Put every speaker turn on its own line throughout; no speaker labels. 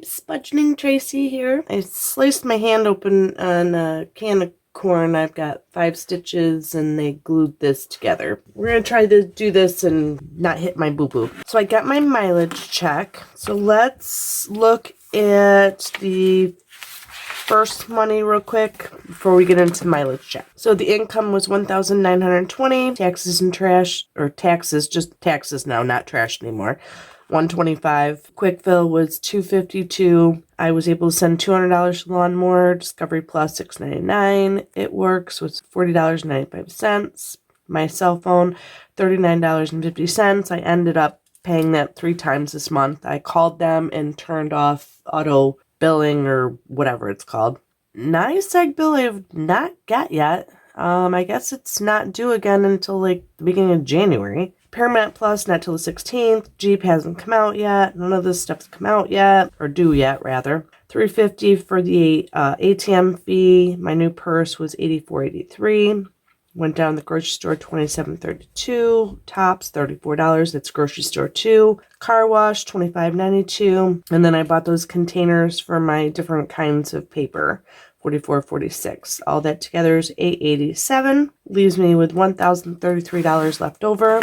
peeps, Budgeting Tracy here. I sliced my hand open on a can of corn. I've got 5 stitches and they glued this together. We're gonna try to do this and not hit my boo-boo. So I got my mileage check. So let's look at the first money real quick before we get into the mileage check. So the income was $1,920. Taxes and trash, or taxes, just taxes now, not trash anymore. $125. Quick fill was $252. I was able to send $200 to Lawnmower. Discovery Plus $6.99. It Works was $40.95. My cell phone $39.50. I ended up paying that 3 times this month. I called them and turned off auto billing or whatever it's called. NYSEG bill I have not got yet. I guess it's not due again until like the beginning of January. Paramount Plus not till the 16th. Jeep hasn't come out yet. None of this stuff's come out yet, or due yet rather. $350 for the ATM fee. My new purse was $84.83. Went down to the grocery store, $27.32. Tops, $34. That's grocery store too. Car wash, $25.92. And then I bought those containers for my different kinds of paper, $44.46. All that together is $887. Leaves me with $1,033 left over.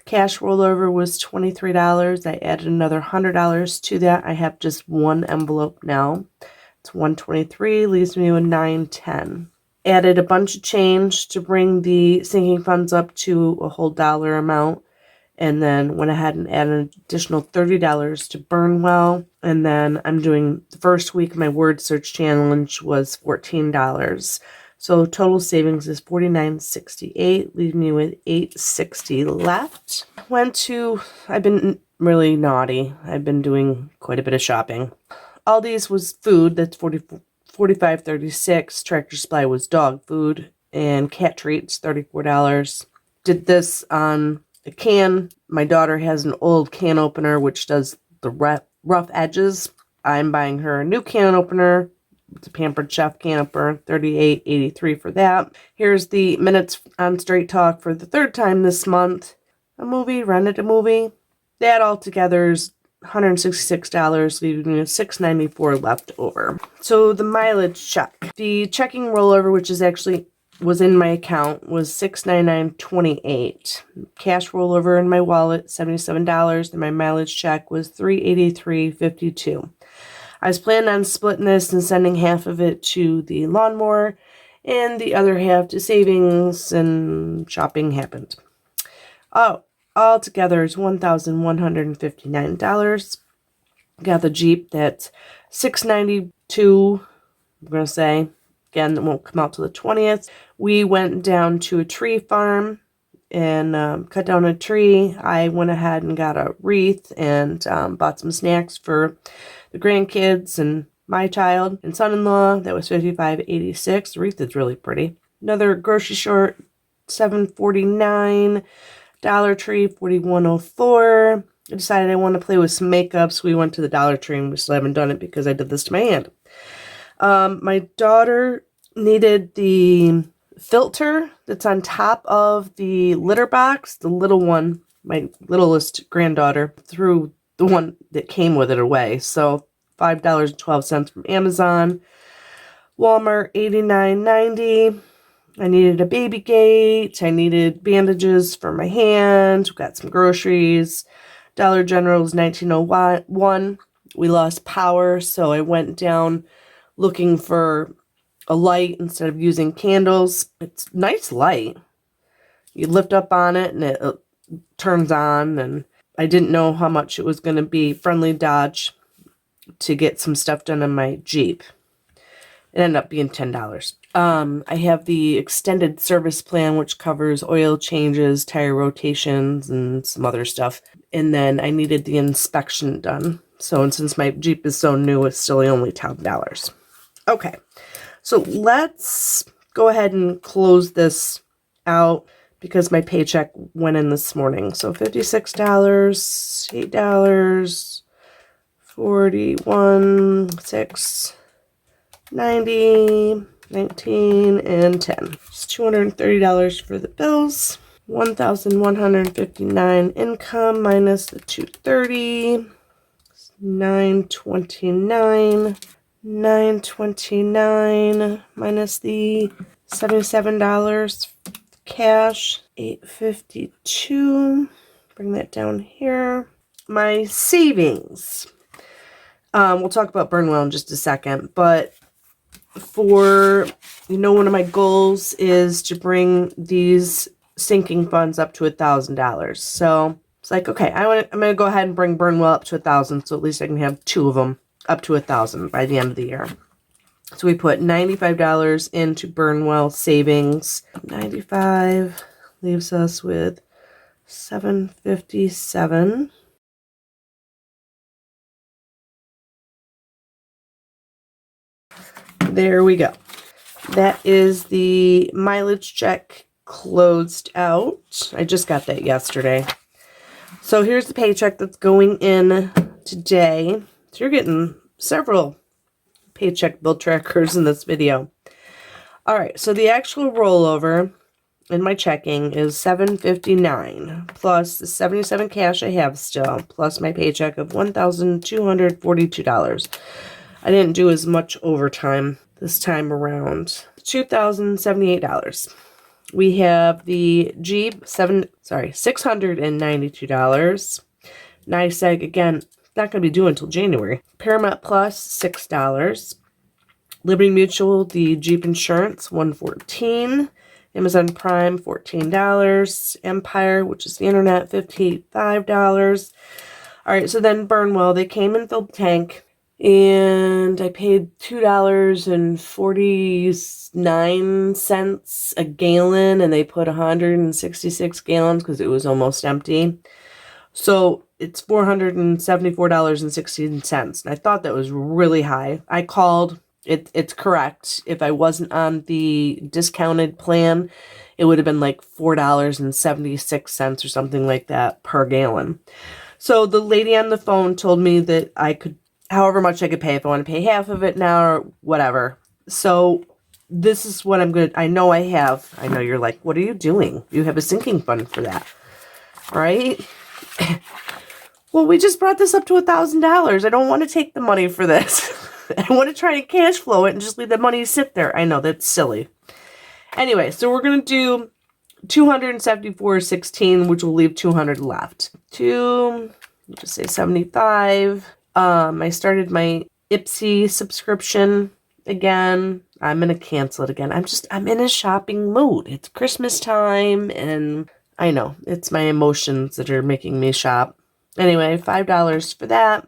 Cash rollover was $23. I added another $100 to that. I have just one envelope now. It's $123. Leaves me with $910. Added a bunch of change to bring the sinking funds up to a whole dollar amount. And then went ahead and added an additional $30 to Burnwell. And then I'm doing the first week of my word search challenge was $14. So total savings is $49.68, leaving me with $860 left. I've been really naughty. I've been doing quite a bit of shopping. Aldi's was food, that's $45.36. Tractor Supply was dog food, and cat treats, $34. Did this on a can. My daughter has an old can opener which does the rough edges. I'm buying her a new can opener. It's a Pampered Chef can opener, $38.83 for that. Here's the minutes on Straight Talk for the 3rd time this month. Rented a movie. That all together is $166, leaving me with $694 left over. So the mileage check. The checking rollover, which was in my account, was $699.28. Cash rollover in my wallet, $77, and my mileage check was $383.52. I was planning on splitting this and sending half of it to the lawnmower and the other half to savings, and shopping happened. All together is $1,159. Got the Jeep, that's $692, I'm going to say. Again, that won't come out till the 20th. We went down to a tree farm and cut down a tree. I went ahead and got a wreath and bought some snacks for the grandkids and my child and son-in-law. That was $55.86. The wreath is really pretty. Another grocery store, $7.49. Dollar Tree, $41.04. I decided I wanted to play with some makeup, so we went to the Dollar Tree, and we still haven't done it because I did this to my hand. My daughter needed the filter that's on top of the litter box, the little one. My littlest granddaughter threw the one that came with it away. So $5.12 from Amazon. Walmart, $89.90. I needed a baby gate. I needed bandages for my hand. Got some groceries. Dollar General was $19.01. We lost power, so I went down looking for a light instead of using candles. It's a nice light. You lift up on it and it turns on, and I didn't know how much it was going to be. Friendly Dodge to get some stuff done on my Jeep. It ended up being $10. I have the extended service plan, which covers oil changes, tire rotations, and some other stuff. And then I needed the inspection done. So, since my Jeep is so new, it's still only $10. Okay, so let's go ahead and close this out because my paycheck went in this morning. So $56, $8, 41, 6, 90, 19, and 10. It's $230 for the bills. $1,159 income minus the $230. $9.29. $9.29 minus the $77 cash, $8.52. Bring that down here. My savings. We'll talk about Burnwell in just a second, but for, one of my goals is to bring these sinking funds up to $1,000. So it's like, okay, I'm gonna go ahead and bring Burnwell up to 1,000, so at least I can have two of them up to 1,000 by the end of the year. So we put $95 into Burnwell savings. 95 leaves us with $757. There we go. That is the mileage check closed out. I just got that yesterday. So here's the paycheck that's going in today. So you're getting several paycheck bill trackers in this video. All right, so the actual rollover in my checking is $759 plus the $77 cash I have still, plus my paycheck of $1,242. I didn't do as much overtime this time around. $2,078. We have the Jeep, $692. NYSEG, again, not going to be due until January. Paramount Plus, $6. Liberty Mutual, the Jeep insurance, $114. Amazon Prime, $14. Empire, which is the internet, $55. All right, so then Burnwell, they came and filled the tank. And I paid $2.49 a gallon, and they put 166 gallons because it was almost empty. So it's $474.16. And I thought that was really high. I called. It's correct. If I wasn't on the discounted plan, it would have been like $4.76 or something like that per gallon. So the lady on the phone told me that I could, however much I could pay, if I want to pay half of it now or whatever. So this is what I'm going to, I know you're like, what are you doing? You have a sinking fund for that, right? Well, we just brought this up to $1,000. I don't want to take the money for this. I want to try to cash flow it and just leave the money sit there. I know, that's silly. Anyway, so we're going to do $274.16, which will leave $200 left. Just say 75. I started my Ipsy subscription again. I'm going to cancel it again. I'm in a shopping mood. It's Christmas time, and I know it's my emotions that are making me shop. Anyway, $5 for that.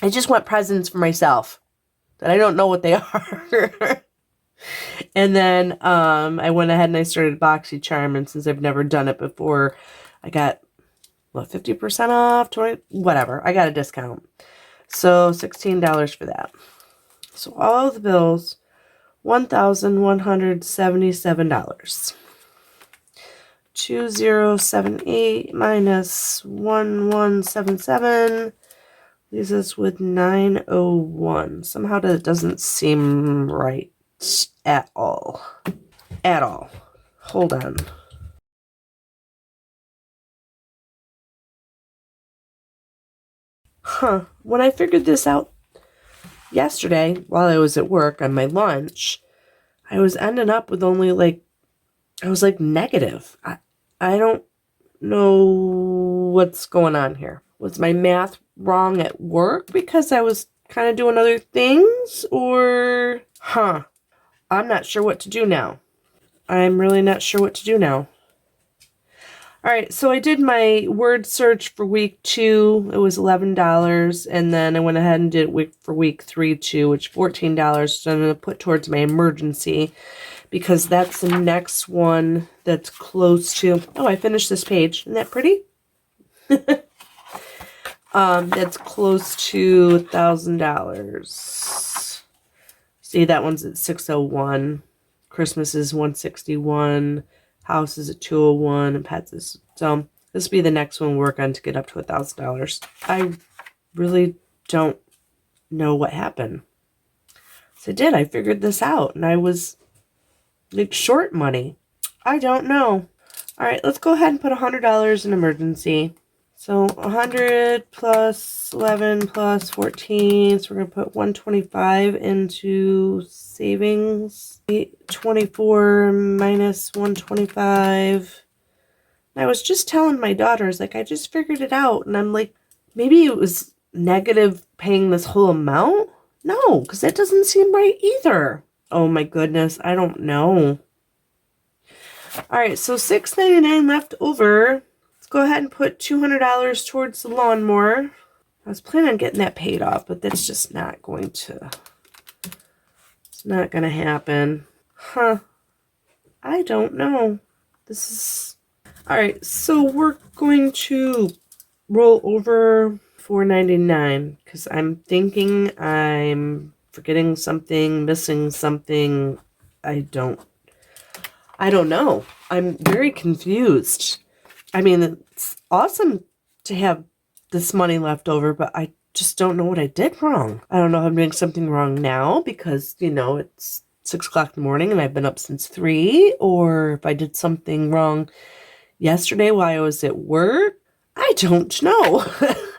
I just want presents for myself that I don't know what they are. And then I went ahead and I started BoxyCharm, and since I've never done it before, I got 50% off, 20, whatever. I got a discount. So $16 for that. So all of the bills, $1,177. 2078 minus 1177 leaves us with 901. Somehow that doesn't seem right at all. At all. Hold on. When I figured this out yesterday while I was at work on my lunch, I was ending up with only I was negative. I don't know what's going on here. Was my math wrong at work because I was kind of doing other things? Or, I'm not sure what to do now. I'm really not sure what to do now. All right, so I did my word search for week 2. It was $11, and then I went ahead and did it for week 3 too, which is $14. So I'm going to put towards my emergency because that's the next one that's close to. Oh, I finished this page. Isn't that pretty? That's close to $1,000. See, that one's at $601. Christmas is $161. House is at $201, and pets is, so this will be the next one we work on to get up to $1,000. I really don't know what happened. So I figured this out, and I was short money. I don't know. All right, let's go ahead and put $100 in emergency. So 100 plus 11 plus 14. So we're going to put 125 into savings. 24 minus 125. I was just telling my daughters, like, I just figured it out. And I'm like, maybe it was negative paying this whole amount? No, because that doesn't seem right either. Oh my goodness, I don't know. All right, so $6.99 left over. Let's go ahead and put $200 towards the lawnmower. I was planning on getting that paid off, but that's just not going to, it's not going to happen. Huh. I don't know. This is, all right, so we're going to roll over $4.99 because I'm thinking I'm forgetting something, missing something. I don't know. I'm very confused. I mean, it's awesome to have this money left over, but I just don't know what I did wrong. I don't know if I'm doing something wrong now because, you know, it's 6 o'clock in the morning and I've been up since 3, or if I did something wrong yesterday while I was at work. I don't know.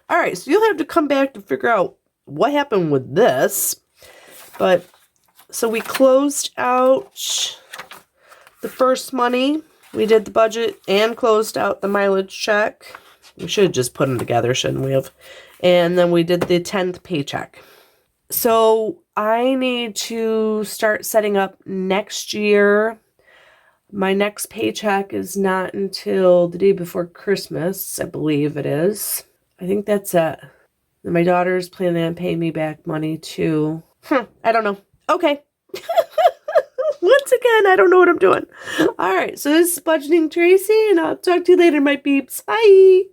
All right, so you'll have to come back to figure out what happened with this. But, so we closed out the first money. We did the budget and closed out the mileage check. We should have just put them together, shouldn't we have? And then we did the 10th paycheck. So I need to start setting up next year. My next paycheck is not until the day before Christmas, I believe it is. I think that's it. And my daughter's planning on paying me back money too. I don't know. Okay. Once again, I don't know what I'm doing. All right, so this is Budgeting Tracy, and I'll talk to you later, my peeps. Bye.